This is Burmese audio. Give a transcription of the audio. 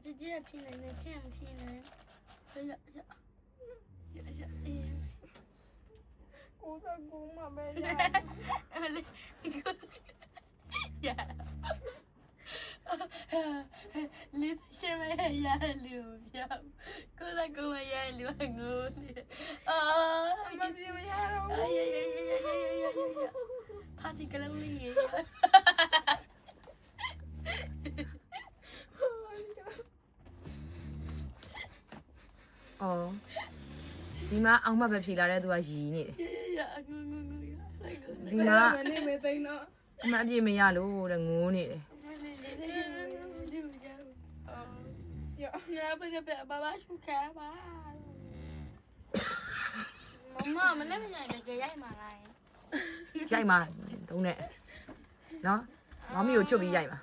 姐姐拼了，那钱拼了，我在公嘛呗呀，你现在也流票，我在公也流我的，啊，妈咪没呀，哎呀，怕这个龙里。哦，ဒီမှာအောင်မပဲဖြေလာတဲ့သူကရီနေတယ်ဒီမှာအမအပြည့်မရလို့တဲ့ငိုးနေတယ်爸爸出开吧。妈妈，那边那个爷爷嘛来。ရိုက်မှာတုံးနဲ့နော်မောင်မီကိုချုပ်ပြီးရိုက်မှာ